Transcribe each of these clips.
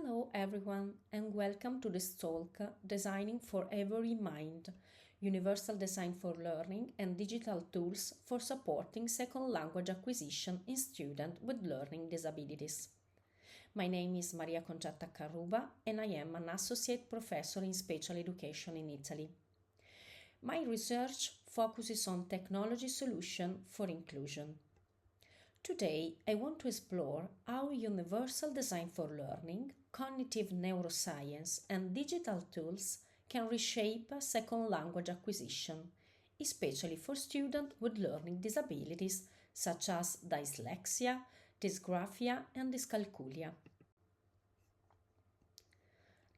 Hello everyone and welcome to this talk Designing for Every Mind, Universal Design for Learning and Digital Tools for Supporting Second Language Acquisition in Students with Learning Disabilities. My name is Maria Concetta Carruba and I am an Associate Professor in Special Education in Italy. My research focuses on technology solutions for inclusion. Today, I want to explore how universal design for learning, cognitive neuroscience, and digital tools can reshape second language acquisition, especially for students with learning disabilities such as dyslexia, dysgraphia, and dyscalculia.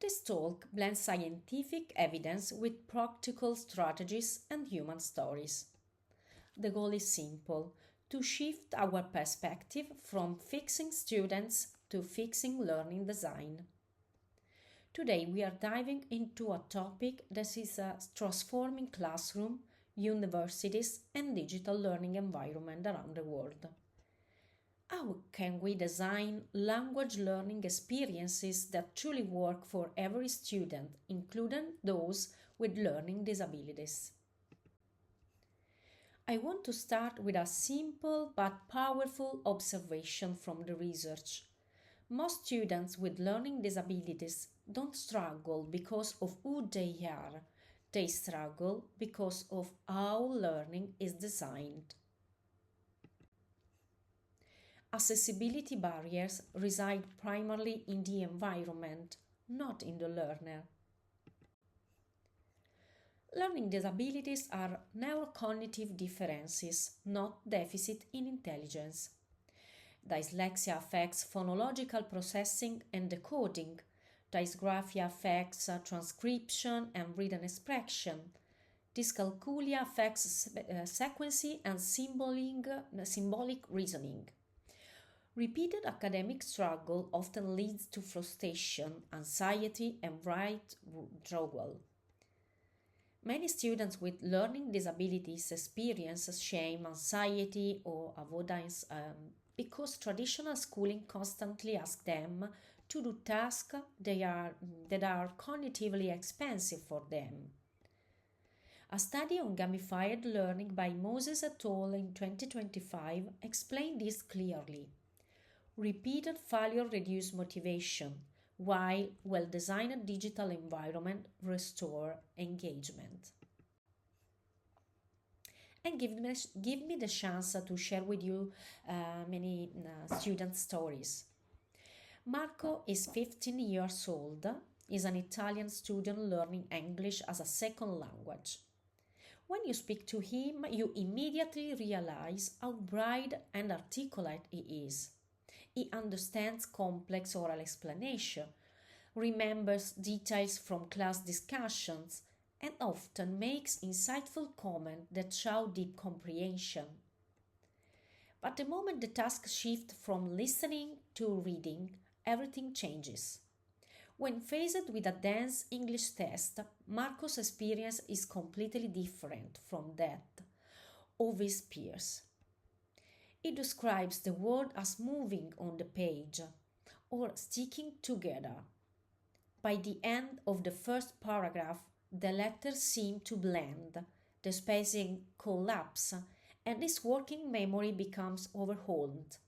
This talk blends scientific evidence with practical strategies and human stories. The goal is simple: to shift our perspective from fixing students to fixing learning design. Today we are diving into a topic that is transforming classroom, universities and digital learning environment around the world. How can we design language learning experiences that truly work for every student, including those with learning disabilities? I want to start with a simple but powerful observation from the research. Most students with learning disabilities don't struggle because of who they are. They struggle because of how learning is designed. Accessibility barriers reside primarily in the environment, not in the learner. Learning disabilities are neurocognitive differences, not deficit in intelligence. Dyslexia affects phonological processing and decoding. Dysgraphia affects transcription and written expression. Dyscalculia affects sequencing and symbolic reasoning. Repeated academic struggle often leads to frustration, anxiety, and withdrawal. Many students with learning disabilities experience shame, anxiety, or avoidance because traditional schooling constantly asks them to do tasks that are cognitively expensive for them. A study on gamified learning by Moses et al. In 2025 explained this clearly. Repeated failure reduces motivation, while well-designed digital environment restore engagement. And give me the chance to share with you many student stories. Marco is 15 years old, is an Italian student learning English as a second language. When you speak to him, you immediately realize how bright and articulate he is. He understands complex oral explanation, remembers details from class discussions, and often makes insightful comments that show deep comprehension. But the moment the task shifts from listening to reading, everything changes. When faced with a dense English test, Marco's experience is completely different from that of his peers. He describes the word as moving on the page or sticking together. By the end of the first paragraph, the letters seem to blend, the spacing collapses, and his working memory becomes overwhelmed.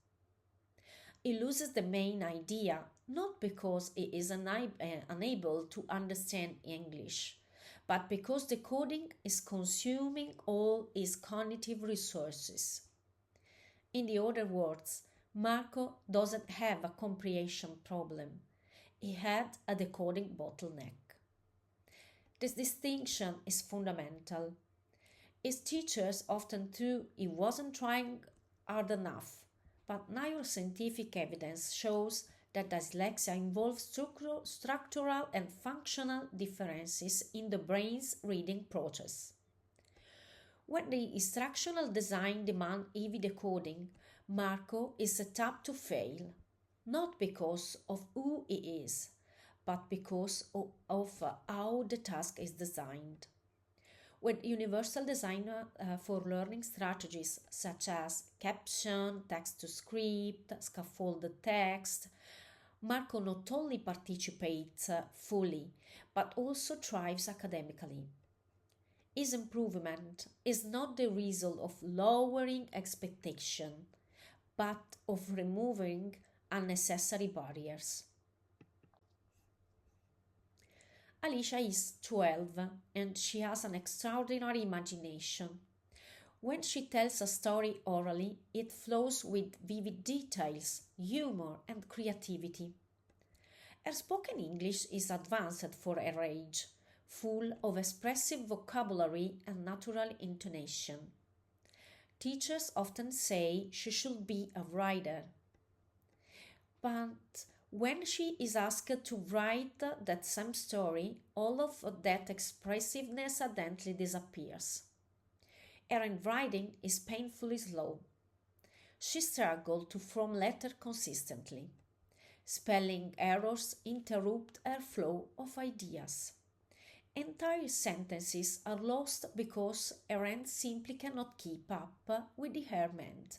He loses the main idea, not because he is unable to understand English, but because the coding is consuming all his cognitive resources. In the other words, Marco doesn't have a comprehension problem. He had a decoding bottleneck. This distinction is fundamental. His teachers often thought he wasn't trying hard enough, but neuroscientific evidence shows that dyslexia involves structural and functional differences in the brain's reading process. When the instructional design demands heavy decoding, Marco is set up to fail, not because of who he is, but because of how the task is designed. With universal design for learning strategies such as caption, text-to-script, scaffolded text, Marco not only participates fully, but also thrives academically. His improvement is not the result of lowering expectation, but of removing unnecessary barriers. Alicia is 12 and she has an extraordinary imagination. When she tells a story orally, it flows with vivid details, humor, and creativity. Her spoken English is advanced for her age, full of expressive vocabulary and natural intonation. Teachers often say she should be a writer. But when she is asked to write that same story, all of that expressiveness suddenly disappears. Her handwriting is painfully slow. She struggles to form letters consistently. Spelling errors interrupt her flow of ideas. Entire sentences are lost because her hand simply cannot keep up with her mind.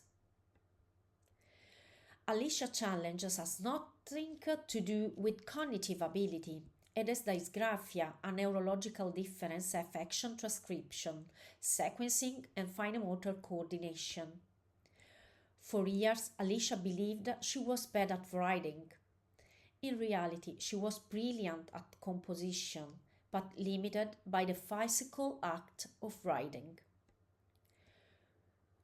Alicia challenges has nothing to do with cognitive ability. It is dysgraphia, a neurological difference affecting transcription, sequencing, and fine motor coordination. For years, Alicia believed she was bad at writing. In reality, she was brilliant at composition, but limited by the physical act of writing.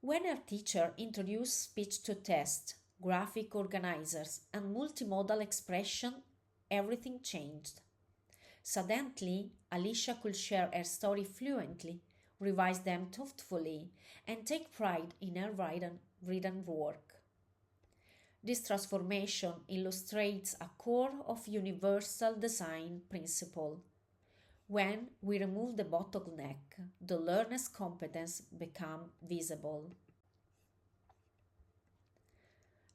When her teacher introduced speech to text, graphic organizers, and multimodal expression, everything changed. Suddenly, Alicia could share her story fluently, revise them thoughtfully, and take pride in her written work. This transformation illustrates a core of universal design principle. When we remove the bottleneck, the learner's competence becomes visible.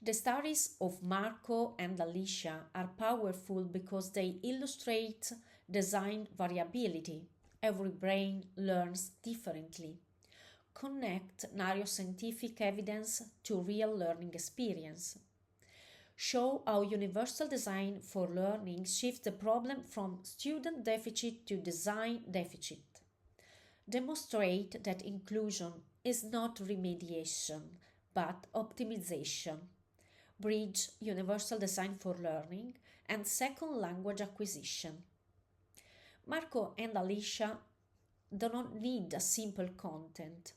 The stories of Marco and Alicia are powerful because they illustrate design variability. Every brain learns differently. Connect neuroscientific evidence to real learning experience. Show how universal design for learning shifts the problem from student deficit to design deficit. Demonstrate that inclusion is not remediation, but optimization. Bridge universal design for learning and second language acquisition. Marco and Alicia do not need a simple content.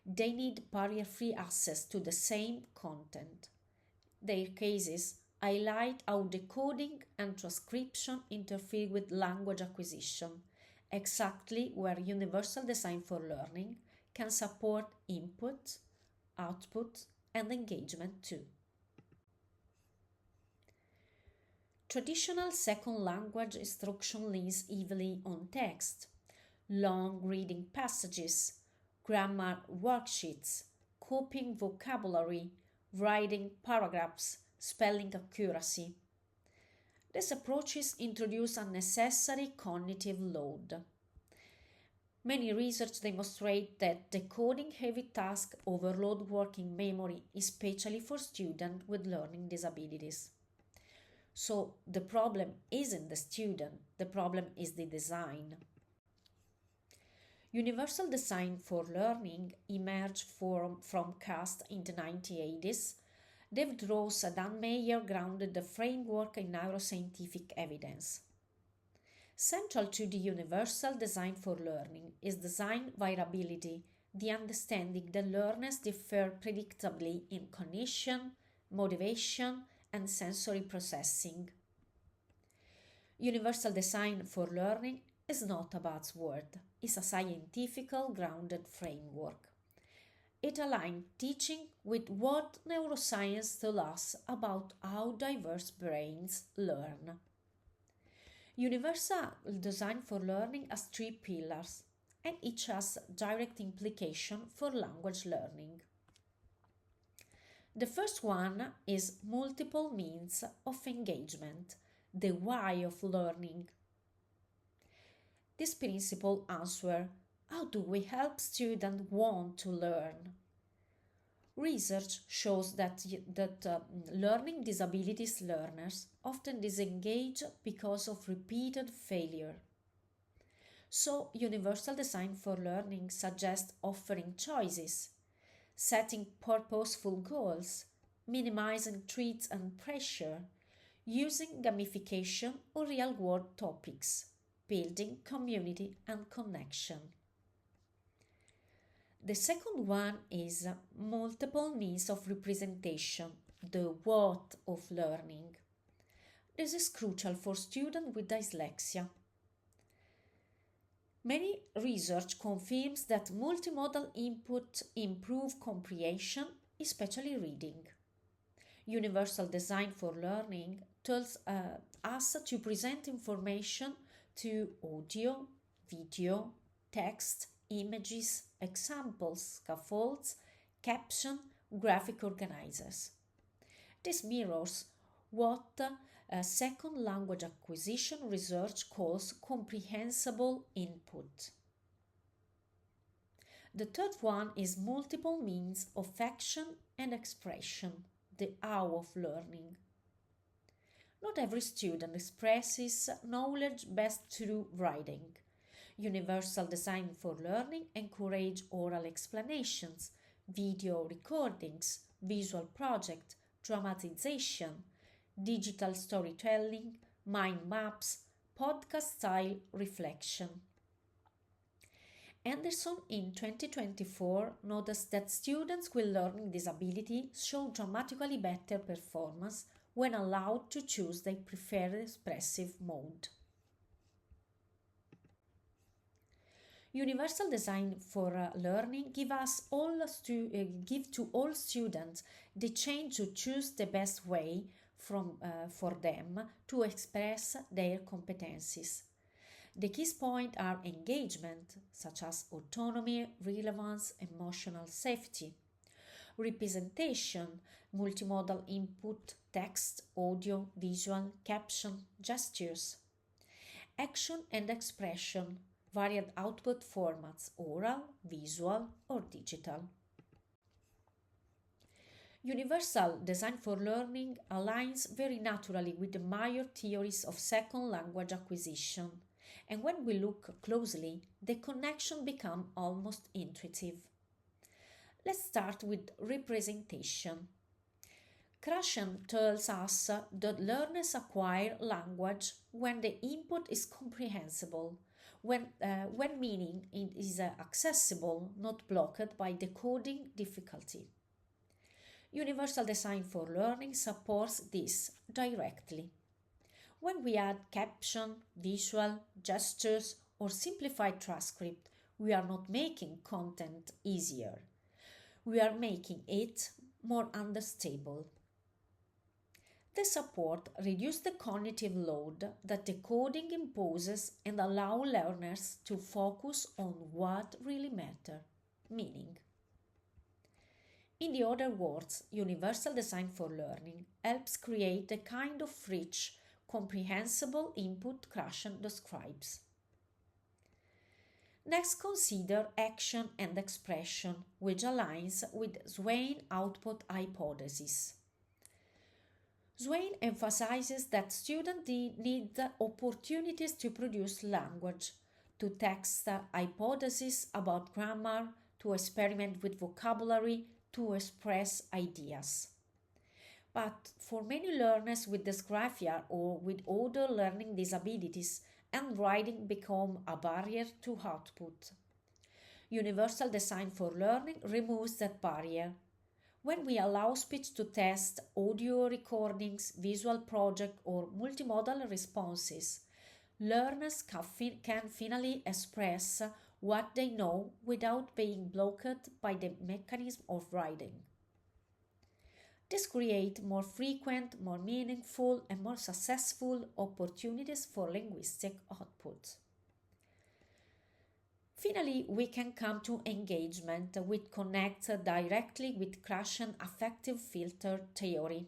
They need barrier-free access to the same content. Their cases highlight how decoding and transcription interfere with language acquisition, exactly where universal design for learning can support input, output, and engagement too. Traditional second language instruction leans heavily on text, long reading passages, grammar worksheets, copying vocabulary, writing paragraphs, spelling accuracy. These approaches introduce unnecessary cognitive load. Many research demonstrate that decoding heavy tasks overload working memory, especially for students with learning disabilities. So the problem isn't the student, the problem is the design. Universal design for learning emerged from CAST in the 1980s. David Rose and Dan Meyer grounded the framework in neuroscientific evidence. Central to the universal design for learning is design variability, the understanding that learners differ predictably in cognition, motivation, and sensory processing. Universal design for learning is not a buzzword, it's a scientifically grounded framework. It aligns teaching with what neuroscience tells us about how diverse brains learn. Universal design for learning has three pillars, and each has direct implication for language learning. The first one is multiple means of engagement, the why of learning. This principle answers, how do we help students want to learn? Research shows that learning disabilities learners often disengage because of repeated failure. So, universal design for learning suggests offering choices, setting purposeful goals, minimizing threats and pressure, using gamification or real-world topics, building community and connection. The second one is multiple means of representation, the what of learning. This is crucial for students with dyslexia. Many research confirms that multimodal input improve comprehension, especially reading. Universal design for learning tells us to present information to audio, video, text, images, examples, scaffolds, caption, graphic organizers. This mirrors what second language acquisition research calls comprehensible input. The third one is multiple means of action and expression, the how of learning. Not every student expresses knowledge best through writing. Universal design for learning encourages oral explanations, video recordings, visual project, dramatization, digital storytelling, mind maps, podcast-style reflection. Anderson in 2024 noticed that students with learning disability show dramatically better performance when allowed to choose their preferred expressive mode. Universal design for learning give to all students the chance to choose the best way for them to express their competencies. The key points are engagement, such as autonomy, relevance, emotional safety, representation, multimodal input, text, audio, visual, caption, gestures, action and expression, varied output formats, oral, visual, or digital. Universal design for learning aligns very naturally with the major theories of second language acquisition, and when we look closely, the connection becomes almost intuitive. Let's start with representation. Krashen tells us that learners acquire language when the input is comprehensible, when meaning is accessible, not blocked by decoding difficulty. Universal design for learning supports this directly. When we add caption, visual, gestures, or simplified transcript, we are not making content easier. We are making it more understandable. The support reduces the cognitive load that the coding imposes and allow learners to focus on what really matters, meaning. In the other words, universal design for learning helps create the kind of rich, comprehensible input Krashen describes. Next, consider action and expression, which aligns with Swain output hypothesis. Swain emphasizes that students need opportunities to produce language, to test hypotheses about grammar, to experiment with vocabulary, to express ideas. But for many learners with dysgraphia or with other learning disabilities, handwriting becomes a barrier to output. Universal design for learning removes that barrier. When we allow speech to test, audio recordings, visual project, or multimodal responses, learners can finally express what they know without being blocked by the mechanism of writing. This creates more frequent, more meaningful, and more successful opportunities for linguistic output. Finally, we can come to engagement, which connects directly with Krashen affective filter theory.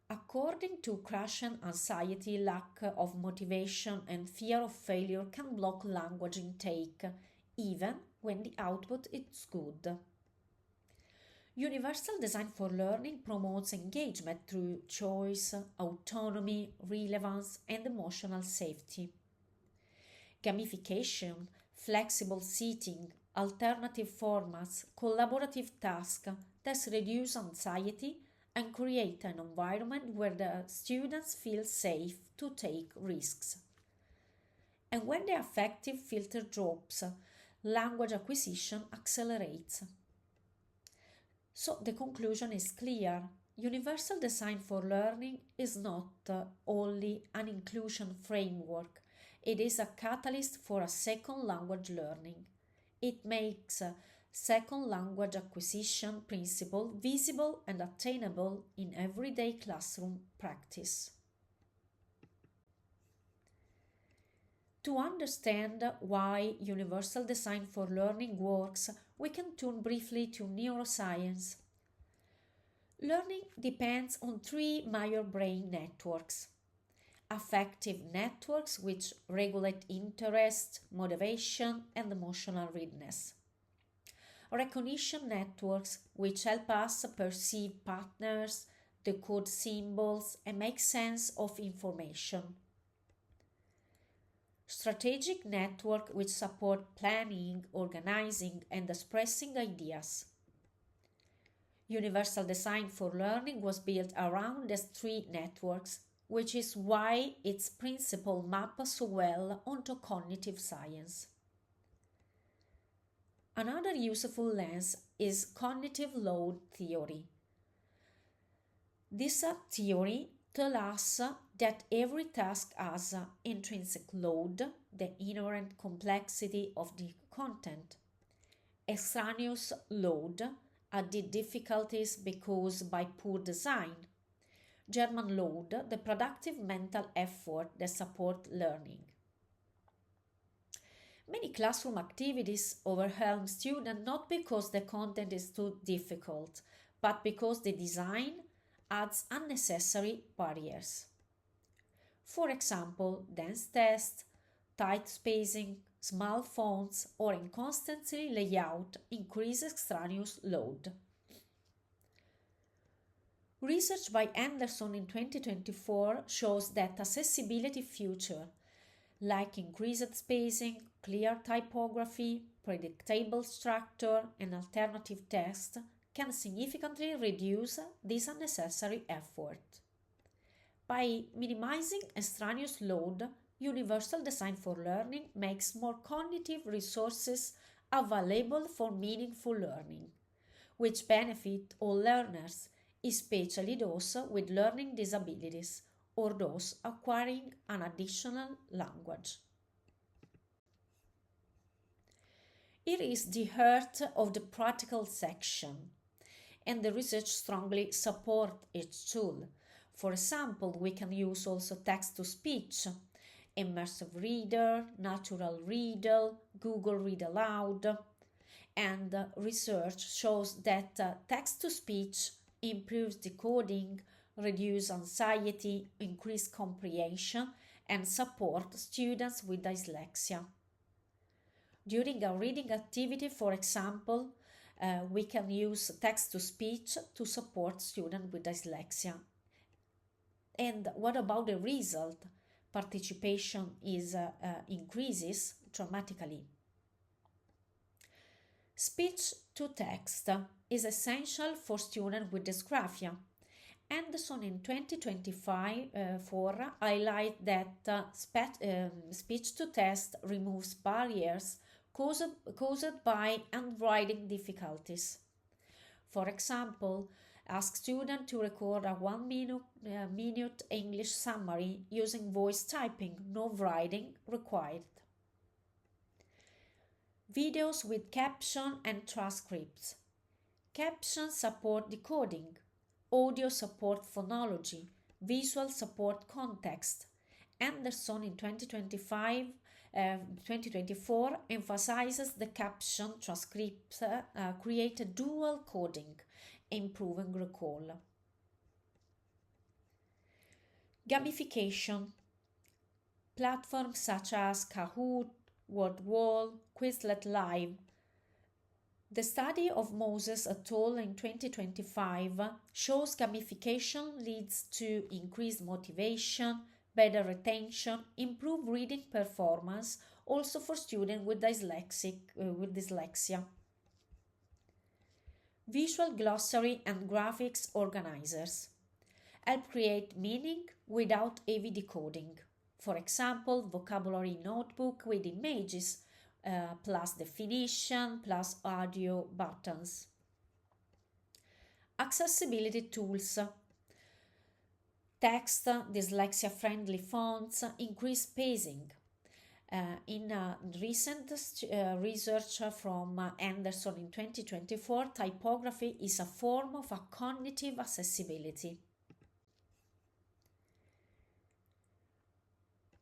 According to Krashen, anxiety, lack of motivation, and fear of failure can block language intake, even when the output is good. Universal design for learning promotes engagement through choice, autonomy, relevance, and emotional safety. Gamification, flexible seating, alternative formats, collaborative tasks thus reduce anxiety and create an environment where the students feel safe to take risks. And when the affective filter drops, language acquisition accelerates. So the conclusion is clear. Universal design for learning is not only an inclusion framework, it is a catalyst for a second language learning. It makes second language acquisition principle visible and attainable in everyday classroom practice. To understand why universal design for learning works, we can turn briefly to neuroscience. Learning depends on three major brain networks. Affective networks, which regulate interest, motivation, and emotional readiness. Recognition networks, which help us perceive patterns, decode symbols, and make sense of information. Strategic network, which support planning, organizing, and expressing ideas. Universal design for learning was built around these three networks, which is why its principle maps so well onto cognitive science. Another useful lens is cognitive load theory. This theory tells us that every task has intrinsic load, the inherent complexity of the content. Extraneous load, added difficulties caused by poor design. German load, the productive mental effort that support learning. Many classroom activities overwhelm students not because the content is too difficult, but because the design adds unnecessary barriers. For example, dense text, tight spacing, small fonts, or inconsistent layout increase extraneous load. Research by Anderson in 2024 shows that accessibility features like increased spacing, clear typography, predictable structure, and alternative text can significantly reduce this unnecessary effort. By minimizing extraneous load, universal design for learning makes more cognitive resources available for meaningful learning, which benefit all learners, especially those with learning disabilities or those acquiring an additional language. Here is the heart of the practical section, and the research strongly supports its tool. For example, we can use also text-to-speech, immersive reader, natural reader, Google Read Aloud, and research shows that text-to-speech improves decoding, reduce anxiety, increase comprehension, and support students with dyslexia. During a reading activity, for example, we can use text-to-speech to support students with dyslexia. And what about the result? Participation increases dramatically. Speech-to-text is essential for students with dysgraphia. Anderson in 2024 highlight that speech-to-text removes barriers caused by handwriting difficulties. For example, ask students to record a 1 minute English summary using voice typing, no writing required. Videos with caption and transcripts. Captions support decoding. Audio support phonology. Visual support context. Anderson in 2024 emphasizes the caption transcripts create a dual coding, improving recall. Gamification. Platforms such as Kahoot, WordWall, Quizlet Live The study of Moses et al. In 2025 shows gamification leads to increased motivation, better retention, improved reading performance, also for students with dyslexia. Visual glossary and graphics organizers help create meaning without heavy decoding. For example, vocabulary notebook with images plus definition plus audio buttons. Accessibility tools. Text, dyslexia-friendly fonts, increased spacing. In recent research from Anderson in 2024, typography is a form of a cognitive accessibility.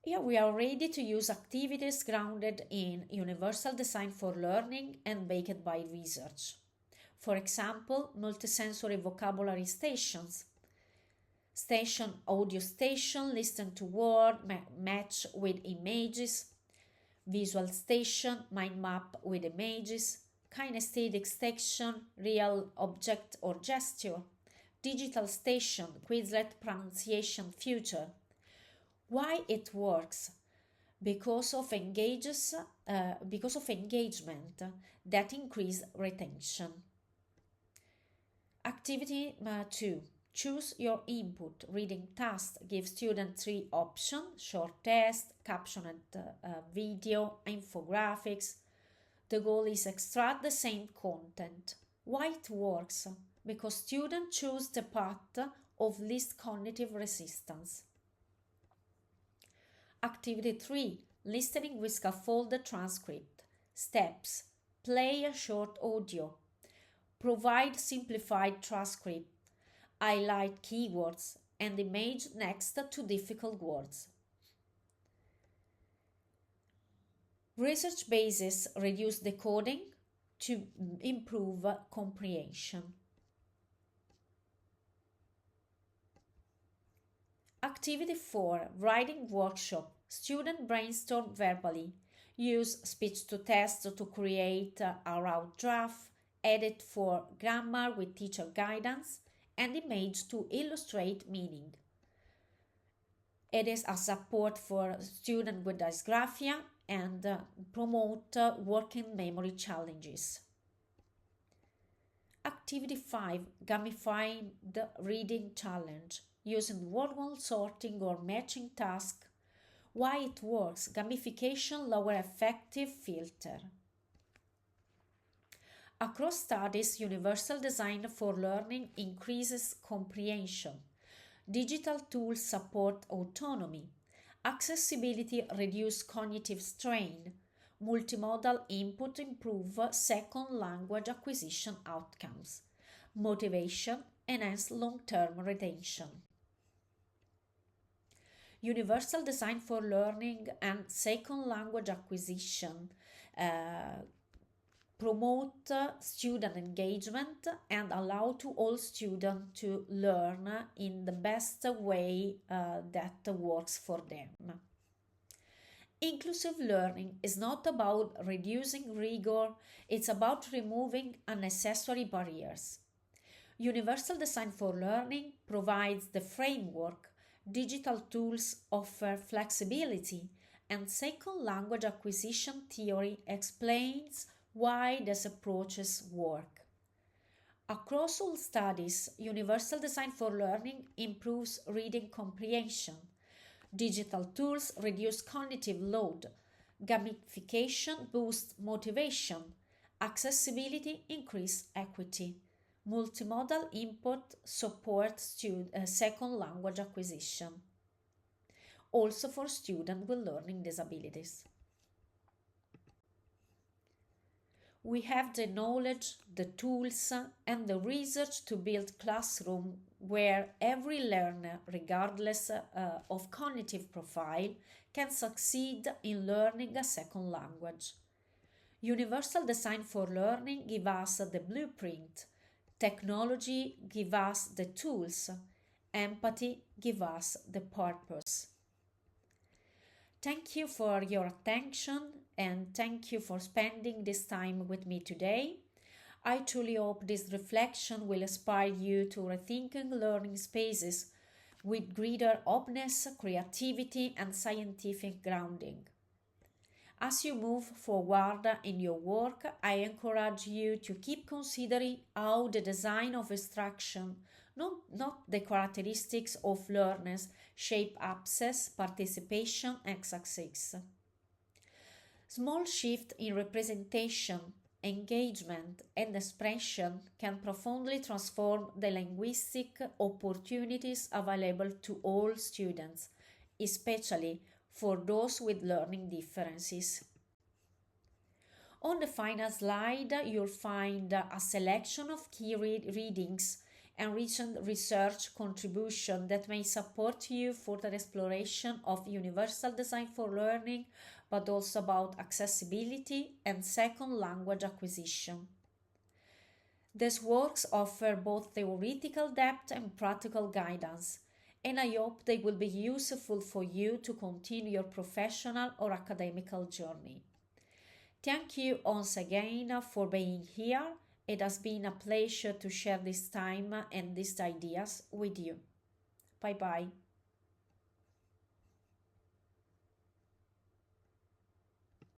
Here we are ready to use activities grounded in universal design for learning and backed by research. For example, multisensory vocabulary stations. Station, audio station, listen to word, match with images. Visual station, mind map with images. Kinesthetic station, real object or gesture. Digital station, Quizlet pronunciation future. Why it works? Because of engagement that increase retention. Activity 2. Choose your input. Reading task gives students 3 options: short test, captioned video, infographics. The goal is extract the same content. Why it works? Because students choose the path of least cognitive resistance. Activity 3. Listening with scaffolded transcript. Steps. Play a short audio. Provide simplified transcript. Highlight keywords and image next to difficult words. Research bases reduce decoding to improve comprehension. Activity 4. Writing workshop. Student brainstorm verbally. Use speech-to-text to create a rough draft. Edit for grammar with teacher guidance. And image to illustrate meaning. It is a support for students with dysgraphia and promote working memory challenges. Activity 5. Gamifying the reading challenge. Using word sorting or matching task. Why it works? Gamification lower effective filter. Across studies, universal design for learning increases comprehension. Digital tools support autonomy. Accessibility reduces cognitive strain. Multimodal input improve second language acquisition outcomes. Motivation enhance long-term retention. Universal design for learning and second language acquisition promote student engagement and allow to all students to learn in the best way that works for them. Inclusive learning is not about reducing rigor, it's about removing unnecessary barriers. Universal design for learning provides the framework, digital tools offer flexibility, and second language acquisition theory explains why these approaches work. Across all studies, universal design for learning improves reading comprehension. Digital tools reduce cognitive load. Gamification boosts motivation. Accessibility increases equity. Multimodal input supports second language acquisition, also for students with learning disabilities. We have the knowledge, the tools, and the research to build classrooms where every learner, regardless of cognitive profile, can succeed in learning a second language. Universal design for learning gives us the blueprint. Technology gives us the tools. Empathy gives us the purpose. Thank you for your attention and thank you for spending this time with me today. I truly hope this reflection will inspire you to rethinking learning spaces with greater openness, creativity, and scientific grounding. As you move forward in your work, I encourage you to keep considering how the design of instruction, not the characteristics of learners, shape access, participation, and success. Small shifts in representation, engagement, and expression can profoundly transform the linguistic opportunities available to all students, especially for those with learning differences. On the final slide, you'll find a selection of key readings and recent research contribution that may support you for the exploration of universal design for learning, but also about accessibility and second language acquisition. These works offer both theoretical depth and practical guidance, and I hope they will be useful for you to continue your professional or academical journey. Thank you once again for being here. It has been a pleasure to share this time and these ideas with you. Bye bye.